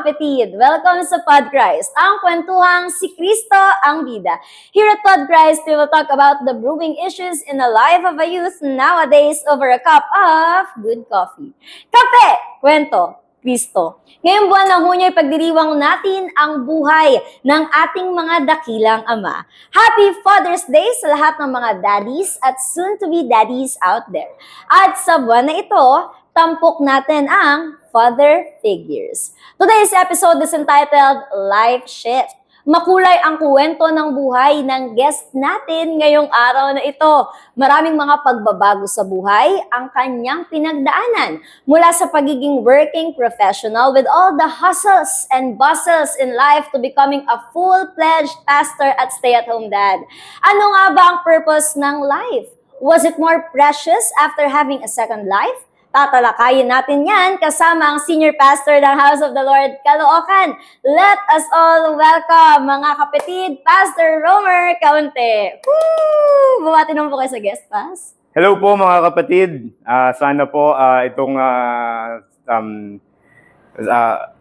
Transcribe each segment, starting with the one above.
kapatid! Welcome sa Podchrist, ang kwentuhang si Kristo ang bida. Here at Podchrist, we will talk about the brewing issues in the life of a youth nowadays over a cup of good coffee. Kape, kwento, Kristo. Ngayong buwan ng Hunyo, ipagdiriwang natin ang buhay ng ating mga dakilang ama. Happy Father's Day sa lahat ng mga daddies at soon-to-be daddies out there. At sa buwan na ito, tampok natin ang father figures. Today's episode is entitled Life Shift. Makulay ang kwento ng buhay ng guest natin ngayong araw na ito. Maraming mga pagbabago sa buhay ang kanyang pinagdaanan. Mula sa pagiging working professional with all the hustles and bustles in life to becoming a full-fledged pastor at stay-at-home dad. Ano nga ba ang purpose ng life? Was it more precious after having a second life? Tatalakayin natin yan kasama ang Senior Pastor ng House of the Lord, Caloocan. Let us all welcome, mga kapatid, Pastor Romer Caunte. Woo! Bumati naman po kayo sa guest pass. Hello po mga kapatid. Sana po itong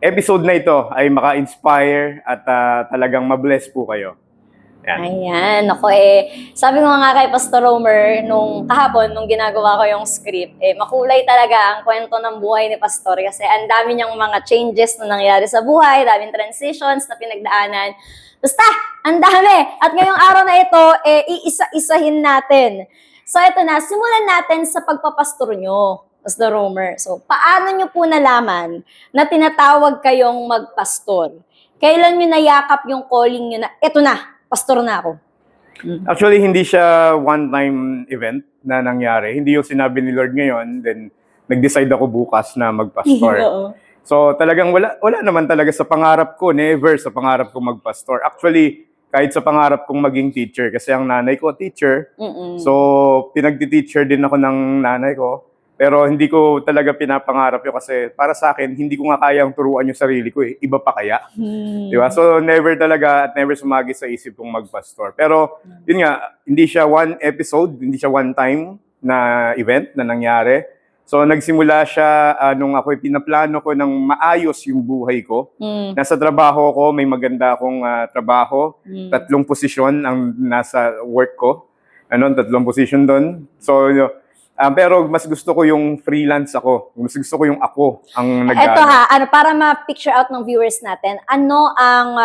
episode na ito ay maka-inspire at talagang mabless po kayo. Yan. Ayan, ako sabi ko nga kay Pastor Romer, nung kahapon, nung ginagawa ko yung script, makulay talaga ang kwento ng buhay ni Pastor kasi ang dami niyang mga changes na nangyari sa buhay, daming transitions na pinagdaanan. Basta, ang dami! At ngayong araw na ito, iisa-isahin natin. So ito na, simulan natin sa pagpapastor nyo, Pastor Romer. So, paano nyo po nalaman na tinatawag kayong magpastor? Kailan nyo nayakap yung calling nyo na, eto na, pastor na ako? Actually, hindi siya one-time event na nangyari. Hindi yung sinabi ni Lord ngayon, then nag-decide ako bukas na magpastor. So talagang wala naman talaga sa pangarap ko, never sa pangarap ko magpastor. Actually, kahit sa pangarap kong maging teacher, kasi ang nanay ko teacher, so pinagti-teacher din ako ng nanay ko. Pero hindi ko talaga pinapangarap yun kasi para sa akin, hindi ko nga kayang turuan yung sarili ko eh. Iba pa kaya? Di ba? So never talaga at never sumagi sa isip kong magpastor. Pero yun nga, hindi siya one episode, hindi siya one time na event na nangyari. So nagsimula siya nung ako'y pinaplano ko ng maayos yung buhay ko. Nasa trabaho ko, may maganda akong trabaho. 3 posisyon ang nasa work ko. 3 posisyon doon. So pero mas gusto ko yung freelance ako. Mas gusto ko yung ako ang nag-ano. Ito para ma-picture out ng viewers natin, ano ang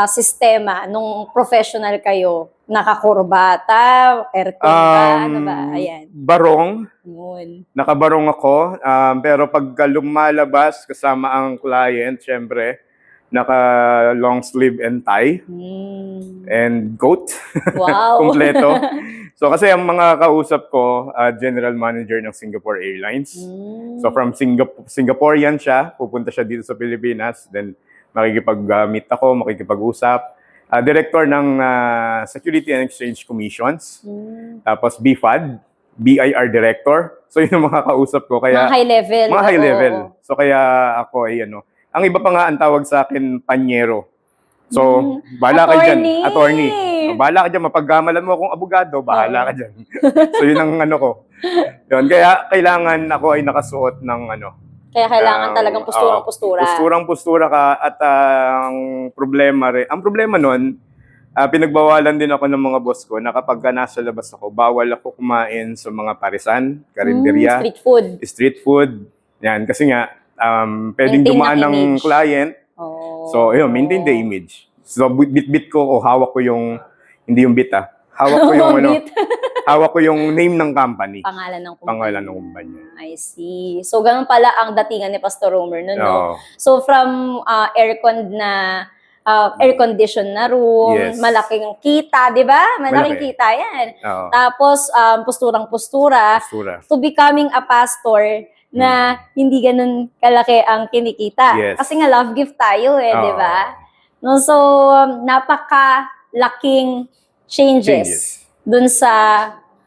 sistema nung professional kayo? Nakakurbata, aircon ba? Ano ba? Ayan. Barong. Yun. Nakabarong ako. Pero pagka lumalabas kasama ang client, syempre, naka long sleeve and tie. And coat. Wow. Kompleto. So kasi ang mga kausap ko, general manager ng Singapore Airlines. So from Singaporean siya, pupunta siya dito sa Pilipinas, then makikipag-meet ako, makikipag-usap. Director ng Security and Exchange Commissions. Tapos BFAD, BIR Director. So yun ang mga kausap ko. Kaya, mga high level. Mga high level. So kaya ako ay ang iba pa nga ang tawag sa akin, panyero. So, bahala ka dyan, attorney. So, bahala ka dyan, mapagkamalan mo akong abogado, bahala ka dyan. So, yun ang ko. Yun, kaya kailangan ako ay nakasuot ng Kaya kailangan talagang posturang-postura. Posturang-postura ka at ang problema nun, pinagbawalan din ako ng mga boss ko na kapag nasa labas ako, bawal ako kumain sa mga parisan, karinderya, street food. Yan, kasi nga, pwedeng dumaan ng client. So, maintain the image. So, bit-bit ko o hawak ko yung, hindi yung bit hawak ko yung hawak ko yung name ng company. Pangalan ng kumpanya. I see. So, ganun pala ang datingan ni Pastor Romer, no? So, from air condition na room, malaking kita, di ba? Malaking kita yan. Tapos, posturang-postura, to becoming a pastor, na hindi ganun kalaki ang kinikita. Kasi nga love gift tayo di ba? No, so napakalaking changes dun sa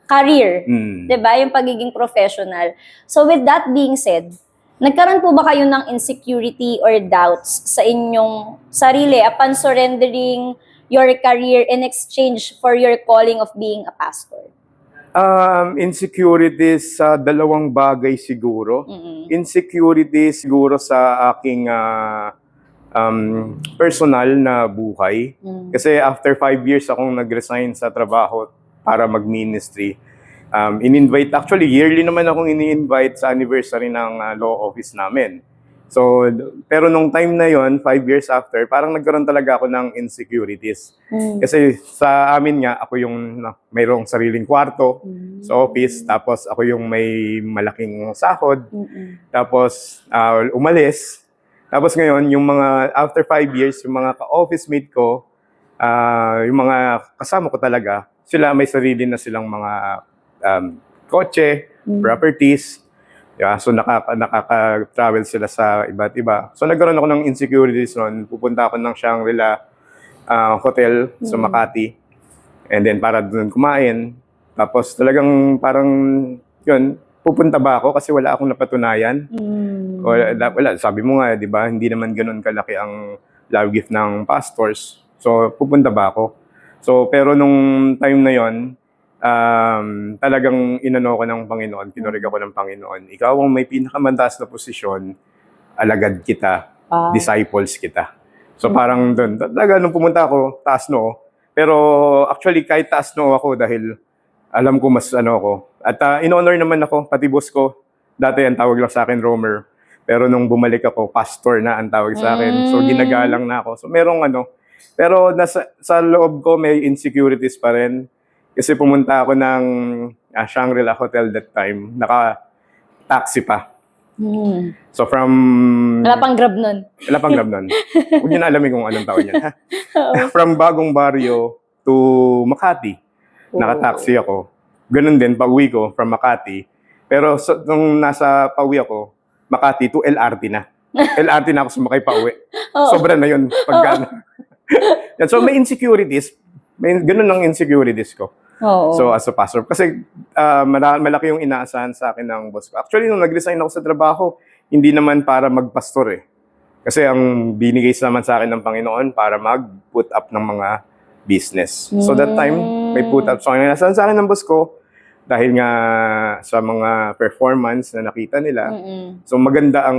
career, 'di ba? Yung pagiging professional. So with that being said, nagkaroon po ba kayo ng insecurity or doubts sa inyong sarili upon surrendering your career in exchange for your calling of being a pastor? Insecurities sa dalawang bagay siguro. Mm-mm. Insecurities siguro sa aking personal na buhay. Mm. Kasi after 5 years akong nag-resign sa trabaho para mag-ministry, actually yearly naman akong ini-invite sa anniversary ng law office namin. So, pero nung time na yon, 5 years after, parang nagkaroon talaga ako ng insecurities. Mm. Kasi sa amin nga, ako yung mayroong sariling kwarto sa office, tapos ako yung may malaking sahod, Mm-mm. tapos umalis. Tapos ngayon, yung mga, after 5 years, yung mga ka-office mate ko, yung mga kasama ko talaga, sila may sarili na silang mga kotse, properties. Yeah, so nakaka-travel sila sa iba't iba. So nagkaroon ako ng insecurities noon. Pupunta ako ng Shangri-La hotel sa Makati. And then para doon kumain. Tapos talagang parang yun, pupunta ba ako kasi wala akong napatunayan. Mm. Wala, sabi mo nga, 'di ba? Hindi naman ganoon kalaki ang love gift ng pastors. So pupunta ba ako? So pero nung time na yon, talagang inano ko ng Panginoon, kinurig ako ng Panginoon. Ikaw ang may pinakamantaas na posisyon, alagad kita, disciples kita. So parang doon, talaga nung pumunta ako, taas noo. Pero actually kahit taas noo ako dahil alam ko mas ano ako. At in-honor naman ako, pati boss ko. Dati ang tawag lang sa akin, Romer. Pero nung bumalik ako, pastor na ang tawag sa akin. So ginagalang na ako. So merong ano. Pero sa loob ko may insecurities pa rin. Kasi pumunta ako ng Shangri-La Hotel that time. Naka-taxi pa. Mm. So from... Wala pang grab nun. Wala pang grab nun. Huwag niyo na alamin kung anong taon yan. Ha? Oo. From Bagong Barrio to Makati. Naka-taxi ako. Ganun din, pag-uwi ko from Makati. Pero nung nasa pauwi ako, Makati to LRT na. LRT na ako sumakay pauwi. Sobra na yun. Pagka, so may insecurities. May ganun ang insecurities ko. Oo. So as a pastor, kasi malaki yung inaasahan sa akin ng boss ko. Actually, nung nag-resign ako sa trabaho, hindi naman para magpastor eh. Kasi ang binigay naman sa akin ng Panginoon para mag-put up ng mga business. So that time, may put up. So ang inaasahan sa akin ng boss ko, dahil nga sa mga performance na nakita nila, so maganda ang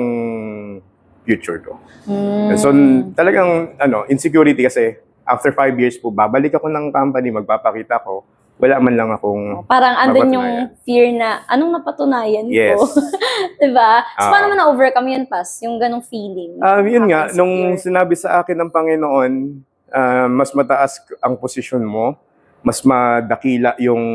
future ko. So talagang insecurity kasi after 5 years po, babalik ako ng company, magpapakita ko, wala man lang akong parang andun yung mapatunayan. fear na, anong napatunayan Yes. ko? Diba? So, paano mo na-overcome yun, Pas? Yung ganong feeling? Yun nga, Insecure. nung sinabi sa akin ng Panginoon, mas mataas ang posisyon mo, mas madakila yung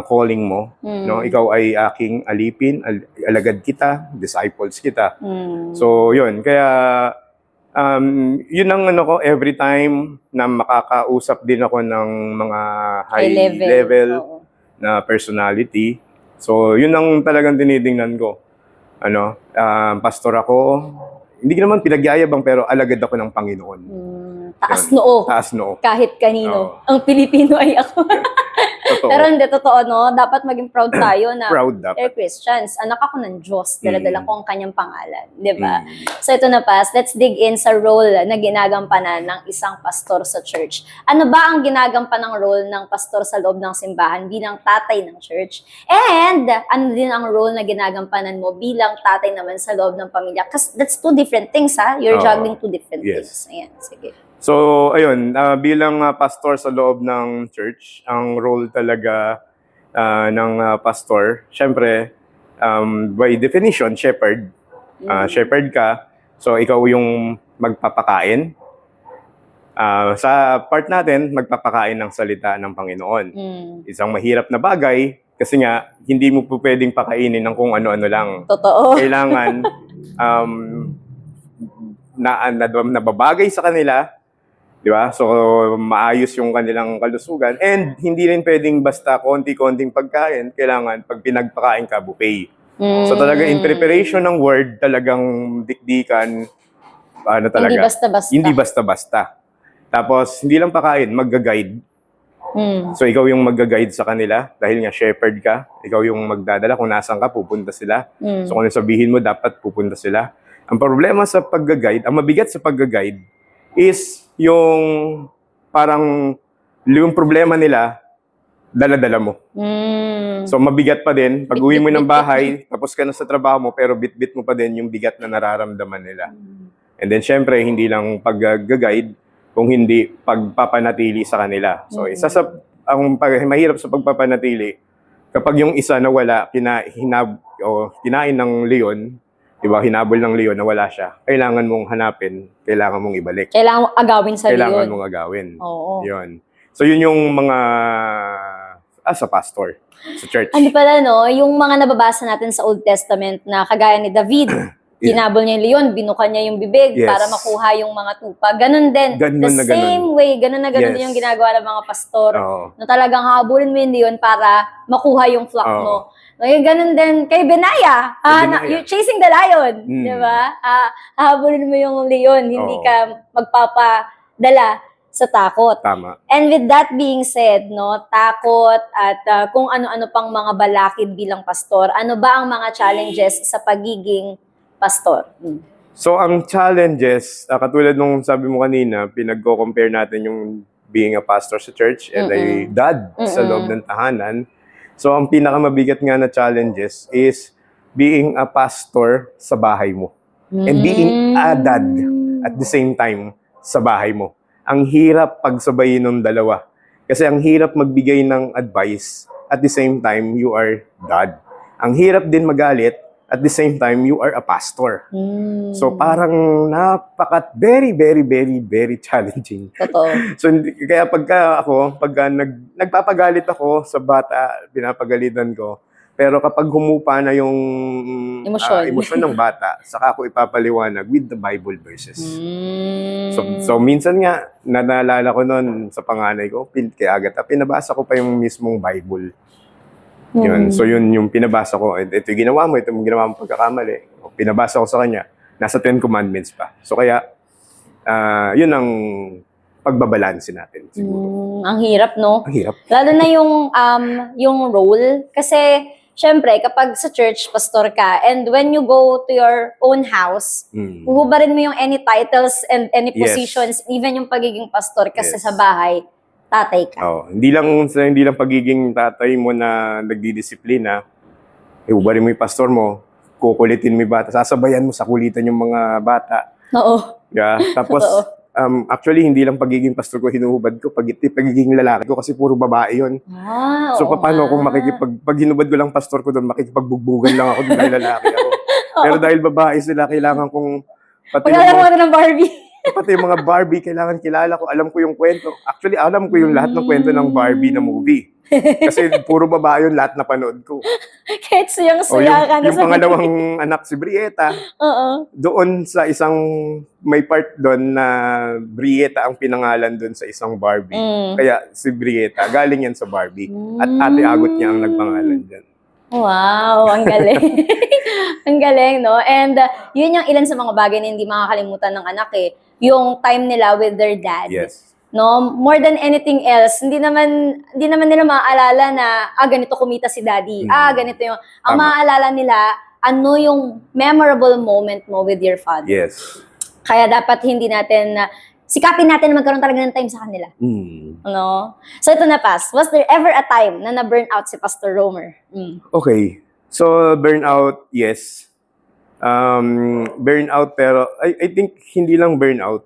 calling mo. No? Ikaw ay aking alipin, alagad kita, disciples kita. So, yun. Kaya, yun ang ano ko, every time na makakausap din ako ng mga high level Oo. na personality. So, yun ang talagang dinidingnan ko. Pastor ako, hindi ko naman pinagyayabang pero alagad ako ng Panginoon. Taas Yun. noo. Taas noo. Kahit kanino. Oo. Ang Pilipino ay ako. Totoo. Pero hindi, totoo, no? Dapat maging proud tayo na Proud dapat. we're Christians. Anak ako ng Diyos. Dala-dala ko ang kanyang pangalan. Di ba? Mm. So ito na, Pas. Let's dig in sa role na ginagampanan ng isang pastor sa church. Ano ba ang ginagampanang role ng pastor sa loob ng simbahan bilang tatay ng church? And ano din ang role na ginagampanan mo bilang tatay naman sa loob ng pamilya? Kasi that's two different things, ha? You're Oo. juggling two different Yes. things. Ayan, sige. So, ayun, bilang pastor sa loob ng church, ang role talaga ng pastor, syempre, by definition, shepherd. Shepherd ka, so ikaw yung magpapakain. Sa part natin, magpapakain ng salita ng Panginoon. Isang mahirap na bagay, kasi nga, hindi mo po pwedeng pakainin ng kung ano-ano lang. Totoo. Kailangan nababagay sa kanila, di ba? So, maayos yung kanilang kalusugan. And hindi rin pwedeng basta konti-konting pagkain. Kailangan, pag pinagpakain ka, buffet. So, talaga, in preparation ng word, talagang dikdikan, talaga. Hindi basta-basta. Hindi basta-basta. Tapos, hindi lang pakain, magga-guide. So, ikaw yung magga-guide sa kanila. Dahil nga, shepherd ka. Ikaw yung magdadala. Kung nasan ka, pupunta sila. So, kung ano sabihin mo, dapat pupunta sila. Ang problema sa pagga-guide, ang mabigat sa pagga-guide, is yung parang yung problema nila dala-dala mo. So mabigat pa din. Pag uwi mo ng bahay, tapos ka na sa trabaho mo, pero bit-bit mo pa din yung bigat na nararamdaman nila. And then syempre, hindi lang pag-guide, kung hindi pagpapanatili sa kanila. So isa sa mahirap sa pagpapanatili, kapag yung isa nawala, kinain ng leon, diba, hinabol ng leon, nawala siya, kailangan mong hanapin, kailangan mong ibalik. Kailangan mong agawin sa Kailangan leon. mong agawin. Oo. Yun. So yun yung mga sa pastor sa church. Ano pala, no? Yung mga nababasa natin sa Old Testament na kagaya ni David, hinabol niya yung leon, binuka niya yung bibig Yes. para makuha yung mga tupa. Ganun din. Ganun The na ganun. same way, ganun na ganun Yes. din yung ginagawa ng mga pastor. Oo. Na talagang habulin mo yung leon para makuha yung flock Oo. mo. Ngayon, ganun din kay Benaya. Benaya. You're chasing the lion. Mm. Di ba? Hahabulin mo yung leon. Hindi Oo. ka magpapadala sa takot. Tama. And with that being said, no, takot at kung ano-ano pang mga balakid bilang pastor, ano ba ang mga challenges sa pagiging pastor? So ang challenges, katulad nung sabi mo kanina, pinagko-compare natin yung being a pastor sa church and a dad sa loob ng tahanan. So ang pinakamabigat nga na challenges is being a pastor sa bahay mo. And being a dad at the same time sa bahay mo. Ang hirap pagsabayin ng dalawa. Kasi ang hirap magbigay ng advice at the same time you are dad. Ang hirap din magalit at the same time you are a pastor. So parang very, very, very, very challenging. Totoo. So kaya pagka nagpapagalit ako sa bata, pinapagalitan ko. Pero kapag humupa na yung emosyon ng bata, saka ako ipapaliwanag with the Bible verses. So minsan nga, naalala ko noon sa panganay ko, kay Agatha, pinabasa ko pa yung mismong Bible. Yun. So yun yung pinabasa ko. Ito yung ginawa mo, ito yung ginawa mo pagkakamali. Pinabasa ko sa kanya, nasa 10 Commandments pa. So kaya, yun ang pagbabalanse natin siguro. Ang hirap, no? Ang hirap. Lalo na yung role. Kasi, syempre, kapag sa church, pastor ka, and when you go to your own house, huhubarin mo yung any titles and any Yes. positions, even yung pagiging pastor kasi Yes. sa bahay, tatay ka. Hindi lang pagiging tatay mo na nagdidisiplina, hubarin mo yung pastor mo, kukulitin mo yung bata, sasabayan mo sa kulitan yung mga bata. Oo. Yeah. Tapos, actually, hindi lang pagiging pastor ko hinuhubad ko, pagiging lalaki ko kasi puro babae yun. So, Oo paano kung nga. pag hinubad ko lang pastor ko doon, makikipagbugbugan lang ako doon dahil lalaki ako. Pero dahil babae sila, kailangan kong Pag-alam mo ng Barbie. pati yung mga Barbie, kailangan kilala ko, alam ko yung kwento. Actually, alam ko yung lahat ng kwento ng Barbie na movie. Kasi puro babae yun, lahat na panood ko. Kahit suyang-suya ka na Yung sa pangalawang anak si Brietta, Oo. doon sa may part doon na Brietta ang pinangalan doon sa isang Barbie. Kaya si Brietta, galing yan sa Barbie. At Ate Agot niya ang nagpangalan dyan. Wow, ang galing. Ang galing, no? And yun yung ilan sa mga bagay na hindi makakalimutan ng anak eh. Yung time nila with their dad. Yes. No, more than anything else, hindi naman nila maaalala na ganito kumita si daddy. Ganito yung ang Tama. maaalala nila ano yung memorable moment mo with your father. Yes. Kaya dapat hindi natin sikapin natin na magkaroon talaga ng time sa kanila. No? So ito na, Pas. Was there ever a time na na-burn out si Pastor Romer? Okay. So, burnout, yes. Burnout, pero I think hindi lang burnout.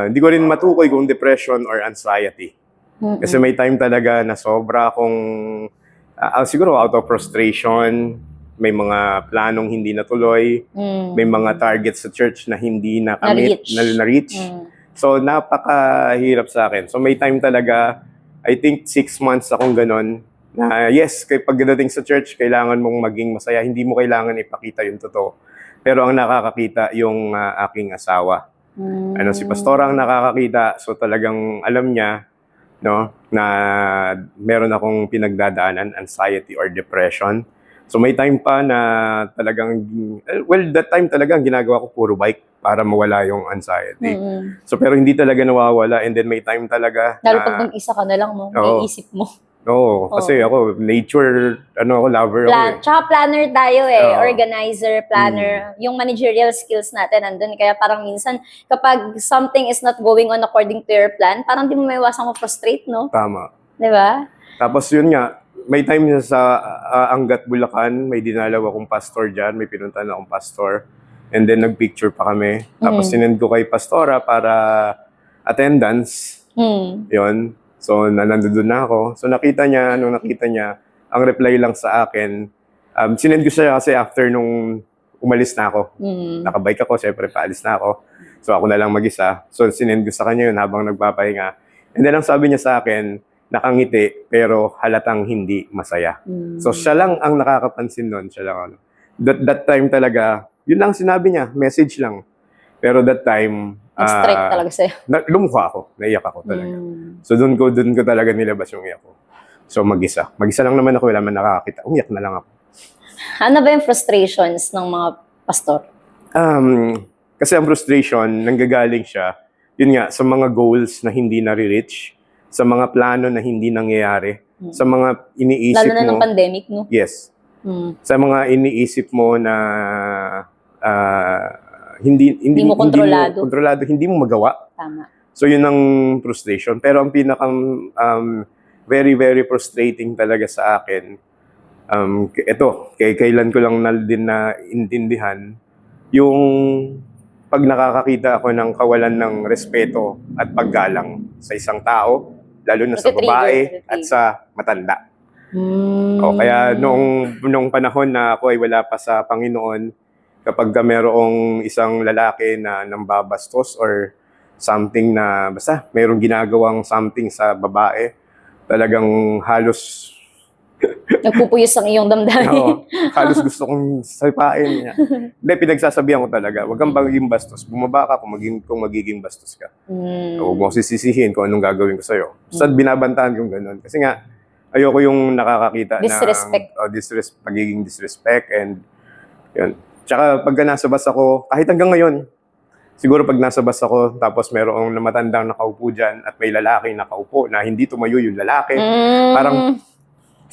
Hindi ko rin matukoy kung depression or anxiety. Kasi may time talaga na sobra akong, siguro out of frustration, may mga planong hindi natuloy, may mga targets sa church na hindi nakamit, na-reach. So, napakahirap sa akin. So, may time talaga, I think 6 months akong ganon, na yes, pagdating sa church, kailangan mong maging masaya. Hindi mo kailangan ipakita yung totoo. Pero ang nakakakita yung aking asawa. Si Pastora ang nakakakita. So talagang alam niya, no, na meron akong pinagdadaanan, anxiety or depression. So may time pa na talagang, that time talaga ang ginagawa ko puro bike para mawala yung anxiety. So pero hindi talaga nawawala, and then may time talaga Lalo pag mag-isa ka na lang, no? May isip mo. Oo, kasi ako, nature, lover ako eh. Tsaka planner tayo eh. Oo. Organizer, planner. Yung managerial skills natin nandun. Kaya parang minsan, kapag something is not going on according to your plan, parang di mo maiwasang ma-frustrate, no? Tama. Di ba? Tapos yun nga, may time na sa Angat, Bulacan, may dinalaw akong pastor dyan, may pinuntahan akong pastor. And then nagpicture pa kami. Tapos sinend ko kay pastora para attendance. Yun. So nandun na ako. So nung nakita niya, ang reply lang sa akin, sinend ko siya kasi after nung umalis na ako. Nakabike ako, syempre paalis na ako. So ako na lang mag-isa. So sinend ko sa kanya yun habang nagpapahinga. And then ang sabi niya sa akin, nakangiti pero halatang hindi masaya. So siya lang ang nakakapansin nun. Siya lang ano. That time talaga, yun lang sinabi niya, message lang. Pero that time, Strike talaga sa'yo. lumukha ako, naiyak ako talaga. So doon ko talaga nilabas yung iyak ko. So mag-isa. Mag-isa lang naman ako, wala man nakakita. Umiyak na lang ako. Ano ba yung frustrations ng mga pastor? Kasi ang frustration, nanggagaling siya, yun nga, sa mga goals na hindi nare-reach, sa mga plano na hindi nangyayari, sa mga iniisip Lalo na mo. ng pandemic, no? Yes. Sa mga iniisip mo na hindi mo kontrolado. Hindi mo magawa. Tama. So yun ang frustration. Pero ang pinakang very, very frustrating talaga sa akin, kailan ko lang din na intindihan, yung pag nakakakita ako ng kawalan ng respeto at paggalang sa isang tao, lalo na sa babae at sa matanda. Kaya nung panahon na ako ay wala pa sa Panginoon, kapag merong isang lalaki na nambabastos or something na, basta mayroong ginagawang something sa babae, talagang halos Nagpupuyos ang iyong damdamin. halos gusto kong sapain niya. Hindi, pinagsasabihan ko talaga, huwag kang magiging bastos. Bumaba ka kung magiging bastos ka. Huwag mo sisisihin kung anong gagawin ko sa'yo. Basta binabantaan kong ganun. Kasi nga, ayoko yung nakakakita Disrespect. Pagiging disrespect and yun. Tsaka pagka nasa bus ako, kahit hanggang ngayon, siguro pag nasa bus ako, tapos merong matandang nakaupo dyan at may lalaki nakaupo na hindi tumayo yung lalaki, parang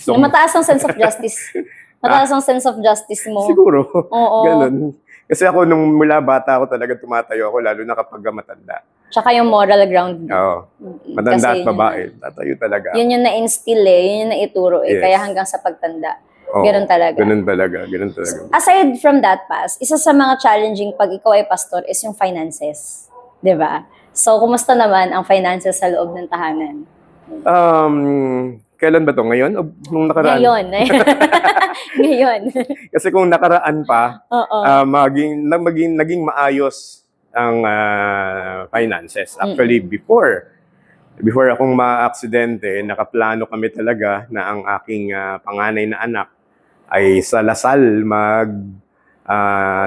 mataas ang sense of justice. Mataas ang sense of justice mo. siguro, Oo. ganun. Kasi ako nung mula bata ako talaga tumatayo ako, lalo na kapag matanda. Tsaka yung moral ground. Oo. Matanda Kasi at babae, tatayo talaga. Yun yung na-instill yun yung naituro Yes. Kaya hanggang sa pagtanda. Oo, Ganun talaga. Ganun talaga. Aside from that pass, isa sa mga challenging pag ikaw ay pastor is yung finances. 'Di ba? So, kumusta naman ang finances sa loob ng tahanan? Kailan ba to? Ngayon o nung nakaraan? Ngayon. Ngayon. Kasi kung nakaraan pa, Oo. naging maayos ang finances. Actually, before akong ma-aksidente, nakaplano kami talaga na ang aking panganay na anak ay sa Lasal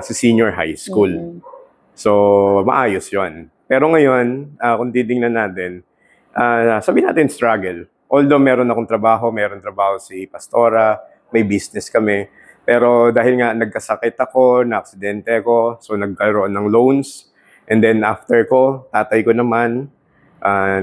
sa senior high school. So, maayos yon. Pero ngayon, kung titingnan natin, sabihin natin struggle. Although meron trabaho si Pastora, may business kami. Pero dahil nga nagkasakit ako, na-aksidente ako, so nagkaroon ng loans. And then after ko, tatay ko naman,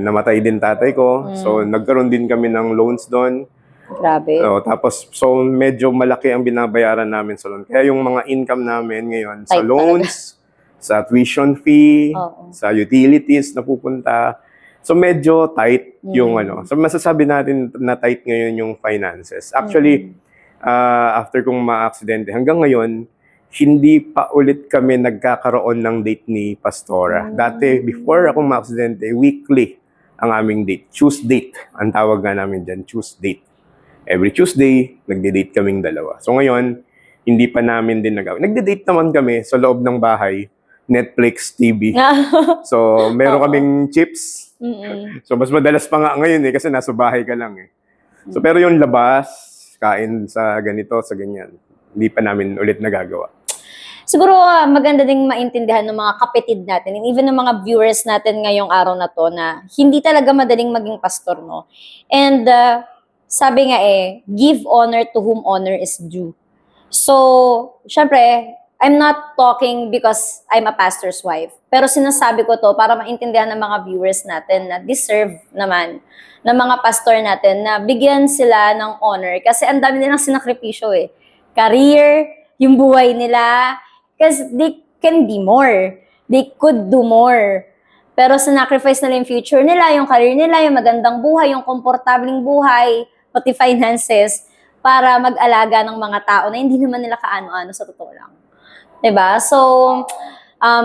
namatay din tatay ko. So nagkaroon din kami ng loans doon. Grabe. Tapos medyo malaki ang binabayaran namin sa loan. Kaya yung mga income namin ngayon sa Tight loans, sa tuition fee, Oo. sa utilities na pupunta. So medyo tight yung So masasabi natin na tight ngayon yung finances. Actually, after kong ma-aksidente, hanggang ngayon, hindi pa ulit kami nagkakaroon ng date ni Pastora. Dati, before akong ma-aksidente, weekly ang aming date. Choose date. Ang tawag nga namin dyan, choose date. Every Tuesday, nagde-date kaming dalawa. So ngayon, hindi pa namin din nagawa. Nagde-date naman kami sa loob ng bahay, Netflix, TV. So, meron kaming chips. So, mas madalas pa nga ngayon kasi nasa bahay ka lang So, pero yung labas, kain sa ganito, sa ganyan, hindi pa namin ulit nagagawa. Siguro maganda ding maintindihan ng mga kapatid natin and even ng mga viewers natin ngayong araw na to na hindi talaga madaling maging pastor, no? And sabi nga give honor to whom honor is due. So, syempre, I'm not talking because I'm a pastor's wife. Pero sinasabi ko to para maintindihan ng mga viewers natin na deserve naman ng mga pastor natin na bigyan sila ng honor. Kasi ang dami nilang sinakripisyo Career, yung buhay nila. Because they can be more. They could do more. Pero sinacrifice nila yung future nila, yung career nila, yung magandang buhay, yung komportabling buhay, pati finances, para mag-alaga ng mga tao na hindi naman nila kaano-ano sa totoo lang. 'Di ba? So,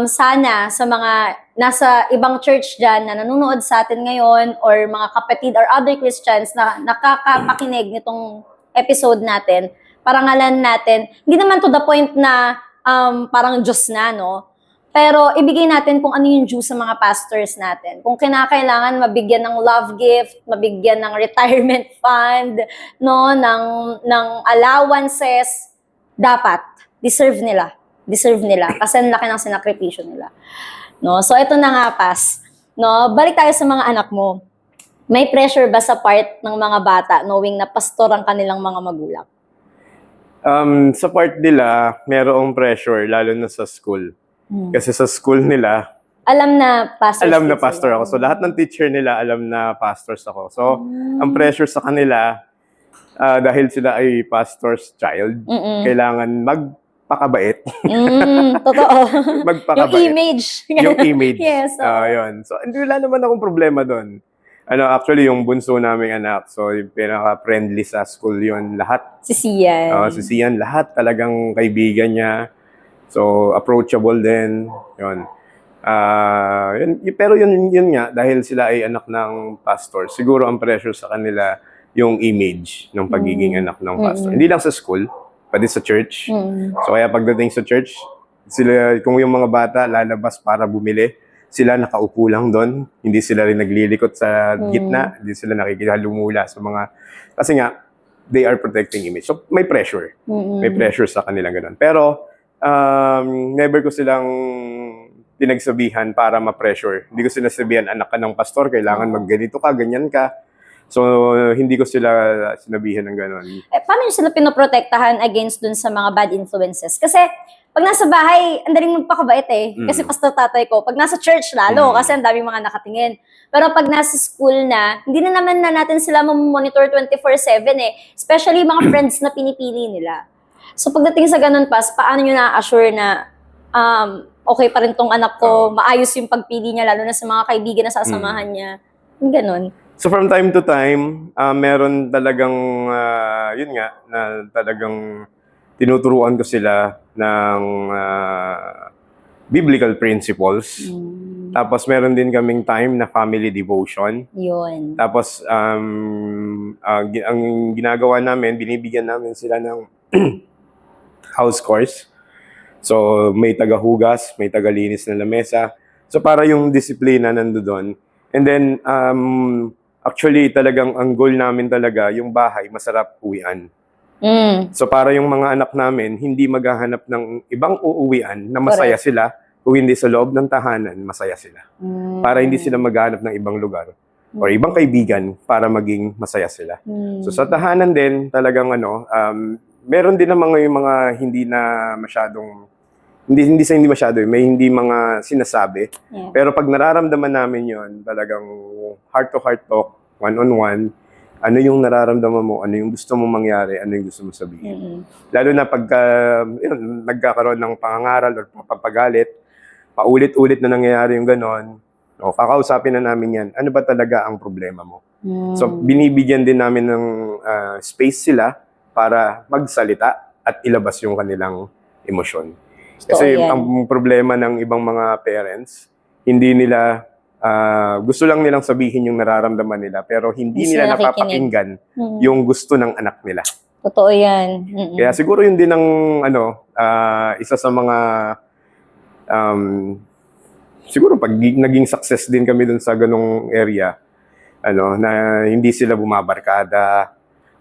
sana sa mga nasa ibang church dyan na nanonood sa atin ngayon or mga kapatid or other Christians na nakakapakinig nitong episode natin, parangalan natin, hindi naman to the point na parang Diyos na, no? Pero ibigay natin kung ano yung due sa mga pastors natin. Kung kinakailangan mabigyan ng love gift, mabigyan ng retirement fund, no, ng allowances, dapat deserve nila. Deserve nila kasi ang laki ng sinakripisyo nila. No? So ito na nga, Pas. No, balik tayo sa mga anak mo. May pressure ba sa part ng mga bata knowing na pastor ang kanilang mga magulang? Sa part nila, merong pressure, lalo na sa school. Kasi sa school nila, Alam na pastor. alam na pastor ako. So lahat ng teacher nila, alam na pastors ako. So ang pressure sa kanila, dahil sila ay pastor's child, kailangan magpakabait. Totoo. Magpakabait. Yung image. Yung image. Yes. Yun. So, hindi wala naman akong problema doon. Actually, yung bunso naming anak, so yung pinaka-friendly sa school yun, lahat. Si Sian. Si Sian, lahat talagang kaibigan niya. So, approachable din. Yun. Pero yun nga, dahil sila ay anak ng pastor, siguro ang pressure sa kanila yung image ng pagiging anak ng pastor. Hindi lang sa school, pati sa church. So, kaya pagdating sa church, sila, kung yung mga bata lalabas para bumili, sila nakaupo lang doon. Hindi sila rin naglilikot sa gitna. Hindi sila nakikihalumula sa mga... Kasi nga, they are protecting image. So, may pressure. May pressure sa kanila ganun. Pero, never ko silang pinagsabihan para ma-pressure. Hindi ko sinasabihan, anak ka ng pastor, kailangan magganito ka, ganyan ka. So, hindi ko sila sinabihan ng gano'n. Paano nyo sila pinoprotektahan against dun sa mga bad influences? Kasi, pag nasa bahay, ang daling magpakabait eh. Kasi pastor tatay ko. Pag nasa church lalo, kasi ang daming mga nakatingin. Pero pag nasa school na, hindi na naman na natin sila monitor 24/7 eh. Especially mga friends na pinipili nila. So pagdating sa ganun, Pas, paano nyo na-assure na okay pa rin tong anak ko, maayos yung pagpili niya, lalo na sa mga kaibigan na sasamahan niya. Yung ganun. So from time to time, meron talagang, yun nga, na talagang tinuturuan ko sila ng biblical principles. Tapos meron din kaming time na family devotion. Yun. Tapos ang ginagawa namin, binibigyan namin sila ng house chores. So may tagahugas, may tagalinis ng lamesa. So para yung disiplina nandoon. And then actually talagang ang goal namin talaga yung bahay masarap uwian. So para yung mga anak namin hindi maghahanap ng ibang uuwian na masaya sila, kung hindi sa loob ng tahanan masaya sila. Para hindi sila maghahanap ng ibang lugar or ibang kaibigan para maging masaya sila. So sa tahanan din talagang meron din namang yung mga hindi na masyadong hindi masyado, may hindi mga sinasabi. Yeah. Pero pag nararamdaman namin yon, talagang heart-to-heart talk, one-on-one, ano yung nararamdaman mo, ano yung gusto mong mangyari, ano yung gusto mong sabihin. Lalo na pagka nagkakaroon ng pangangaral o papagalit, paulit-ulit na nangyayari yung ganon, kakausapin na namin yan, ano ba talaga ang problema mo? So binibigyan din namin ng space sila para magsalita at ilabas yung kanilang emosyon. Kasi ang problema ng ibang mga parents, hindi nila, gusto lang nilang sabihin yung nararamdaman nila, pero hindi nila napapakinggan yung gusto ng anak nila. Totoo yan. Kaya siguro yun din ang isa sa mga, siguro pag naging success din kami dun sa ganong area, na hindi sila bumabarkada.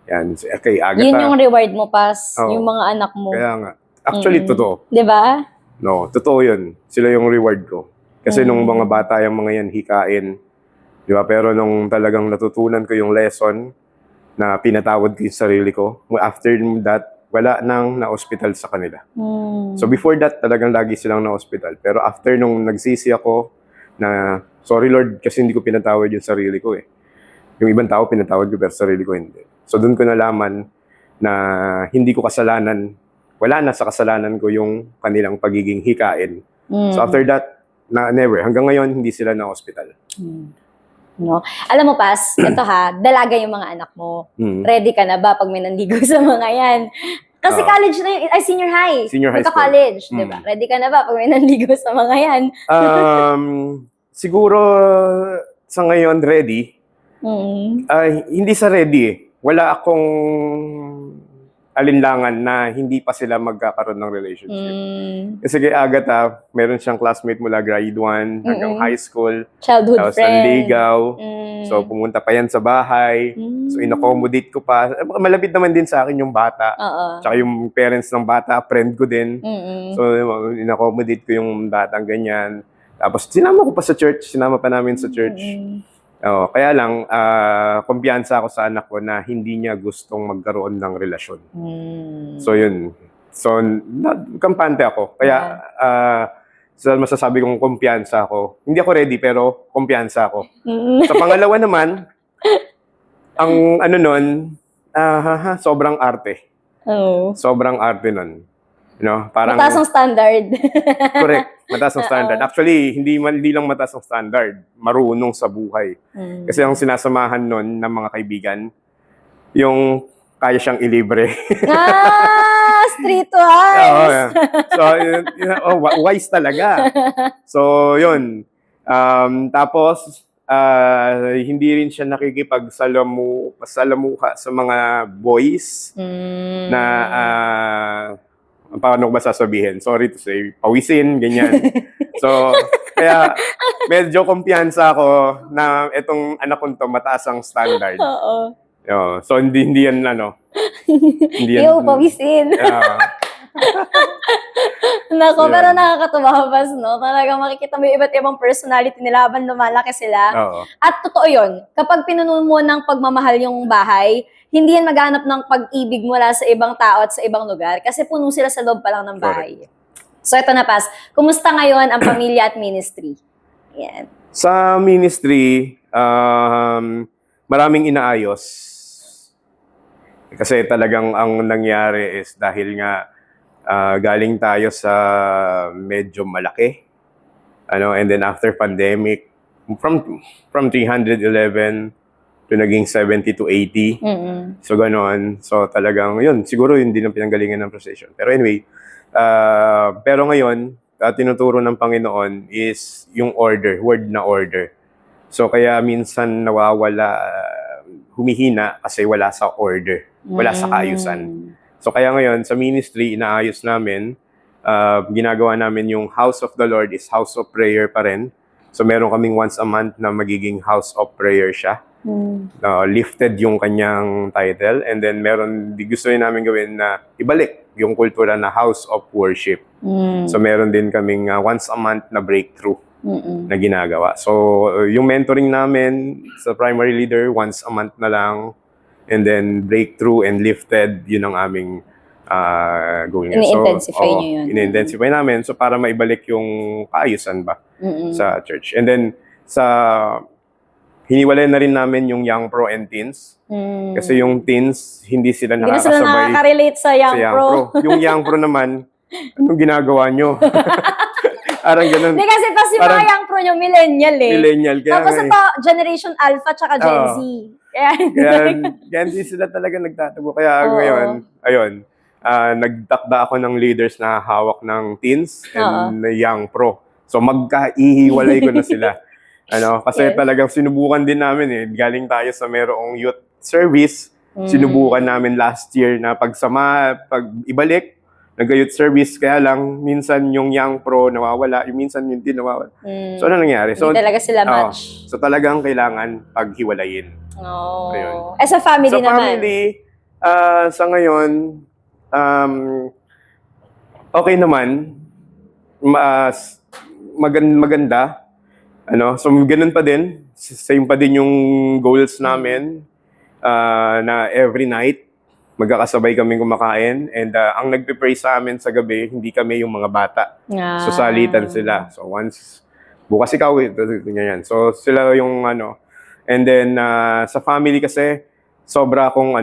Yan, kay Agatha. Yun yung reward mo, Pas, yung mga anak mo. Kaya nga. Actually, totoo. Diba? No, totoo yun. Sila yung reward ko. Kasi nung mga bata yung mga yan hikain, di ba? Pero nung talagang natutunan ko yung lesson na pinatawad ko yung sarili ko, after that, wala nang na-hospital sa kanila. So before that, talagang lagi silang na-hospital. Pero after nung nagsisi ako na, sorry Lord, kasi hindi ko pinatawad yung sarili ko eh. Yung ibang tao pinatawad ko pero sarili ko hindi. So doon ko nalaman na hindi ko kasalanan, wala na sa kasalanan ko yung kanilang pagiging hikain. So after that, never. Hanggang ngayon, hindi sila na hospital. No? Alam mo, Pas, ito ha, dalaga yung mga anak mo. Ready ka na ba pag may nandigo sa mga yan? Kasi Oo. college na yun, ay senior high. Senior high school. College, di ba? Ready ka na ba pag may nandigo sa mga yan? Siguro, sa ngayon, ready. Hindi sa ready eh. Wala akong alinlangan na hindi pa sila magkakaroon ng relationship. Kasi kay Agatha, meron siyang classmate mula grade 1 hanggang high school. Childhood Tapos friend. nanligaw. So pumunta pa yan sa bahay. So in-accommodate ko pa. Malapit naman din sa akin yung bata. Tsaka yung parents ng bata, friend ko din. So in-accommodate ko yung batang ganyan. Tapos sinama ko pa sa church. Sinama pa namin sa church. Kaya lang, kumpiyansa ako sa anak ko na hindi niya gustong magkaroon ng relasyon. So yun. So, kampante ako. Kaya, sa masasabi kong kumpiyansa ako, hindi ako ready pero kumpiyansa ako. Sa pangalawa naman, ang ano nun, sobrang arte. Sobrang arte nun. You know, parang, mataas ang standard. correct. Mataas ang standard. Actually, hindi lang mataas ang standard. Marunong sa buhay. Kasi ang sinasamahan nun ng mga kaibigan, yung kaya siyang ilibre. Streetwise! So, wise talaga. So, yun. Tapos, hindi rin siya nakikipagsalamuha sa mga boys na paano ko ba sasabihin? Sorry to say, pawisin, ganyan. So, kaya medyo kumpiyansa ako na itong anak ko to mataas ang standard. So, hindi yan hindi yan. Pawisin. Nako, pero nakakatuwa, Bas, no? Talagang makikita mo yung iba't ibang personality nila habang lumalaki sila. At totoo yun, kapag pinuno mo ng pagmamahal yung bahay, hindi yan maghanap ng pag-ibig mula sa ibang tao at sa ibang lugar kasi puno sila sa loob pa lang ng bahay. So ito na, Pas. Kumusta ngayon ang pamilya at ministry? Yan. Sa ministry, maraming inaayos. Kasi talagang ang nangyari is dahil nga galing tayo sa medyo malaki. And then after pandemic, from 311 to naging 70 to 80. So, gano'n. So, talagang yun. Siguro yun din ang pinanggalingan ng procession. Pero anyway, pero ngayon, tinuturo ng Panginoon is yung order, word na order. So, kaya minsan nawawala, humihina kasi wala sa order. Wala sa kaayusan. So, kaya ngayon, sa ministry, inaayos namin, ginagawa namin yung House of the Lord is House of Prayer pa rin. So, meron kaming once a month na magiging House of Prayer siya. Lifted yung kanyang title, and then gusto rin namin gawin na ibalik yung kultura na House of Worship. So meron din kaming once a month na breakthrough na ginagawa. So yung mentoring namin sa primary leader, once a month na lang, and then breakthrough and lifted, yun ang aming gawin. Ini-intensify nyo yun. Ini-intensify namin so para maibalik yung kaayusan ba sa church. And then hiniwalay na rin namin yung Young Pro and Teens. Kasi yung teens, hindi sila nakakasabay. Hindi sila nakaka-relate sa Young Pro. Yung Young Pro naman, anong ginagawa nyo? Parang ganun. Hindi kasi yung mga Young Pro nyo, millennial eh. Millennial. Tapos ito, Generation Alpha tsaka Gen Z. Kaya hindi sila talaga nagtatago. Kaya ngayon, ayun, nagtakda ako ng leaders na hawak ng teens and Young Pro. So magkaihiwalay ko na sila. Kasi talagang sinubukan din namin eh. Galing tayo sa merong youth service. Sinubukan namin last year na pag ibalik, nag-youth service. Kaya lang, minsan yung Young Pro nawawala, minsan yung teen nawawala. So, ano nangyari? So, hindi talaga sila match. So, talagang kailangan paghiwalayin. Sa family naman? Sa family, sa ngayon, okay naman. Maganda. So ganun pa din, same pa din yung goals namin na every night magkakasabay kaming kumakain and ang nagpe-pray sa amin sa gabi, hindi kami yung mga bata. So salitan sila. So once, bukas ikaw, ganyan. So sila yung and then sa family kasi, sobra akong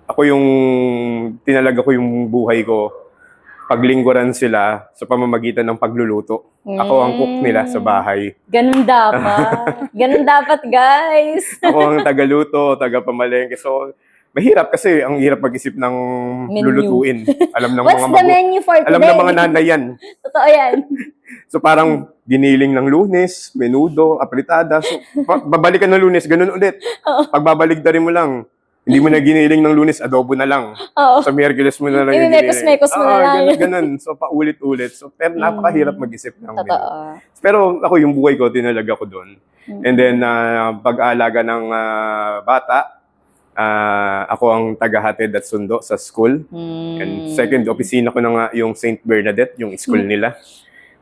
ako yung tinalaga ko yung buhay ko paglingkuran sila sa pamamagitan ng pagluluto. Ako ang cook nila sa bahay. Ganun dapat. Ganun dapat, guys. Ako ang tagaluto, tagapamalengke. So, mahirap kasi ang hirap mag-isip ng Menu. lulutuin. Alam ng What's mga the menu for today? alam ng mga nanay yan. Totoo yan. So parang giniling ng Lunes, menudo, apritada. So babalikan ng Lunes, ganun ulit. Pagbabalik-darin mo lang. Hindi mo na giniling ng Lunes, adobo na lang. Oo. Sa Miyerkules mo na lang yung Mekos-mekos mo na lang. Ganun. So paulit-ulit. So pero napakahirap mag-isip ng menu. Totoo. Pero ako yung buhay ko, tinalaga ko doon. And then pag-aalaga ng bata, ako ang tagahatid at sundo sa school. And second, opisina ko na nga yung St. Bernadette, yung school nila.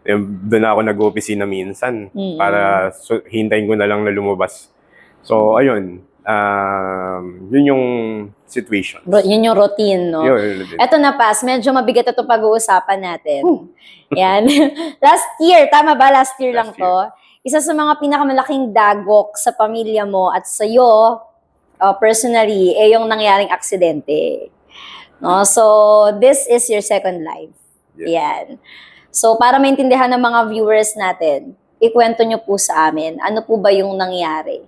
Doon ako nag-opisina minsan para hintayin ko na lang na lumabas. So, ayun. Yun yung situation. Yun yung routine, no? Yun. Eto na, Pas. Medyo mabigat ito pag-uusapan natin. Yan. Last year, tama ba? Last year lang to. Isa sa mga pinakamalaking dagok sa pamilya mo at sa'yo, personally, yung nangyaring aksidente. No? So, this is your second life. Yan. So, para maintindihan ng mga viewers natin, ikwento nyo po sa amin, ano po ba yung nangyari?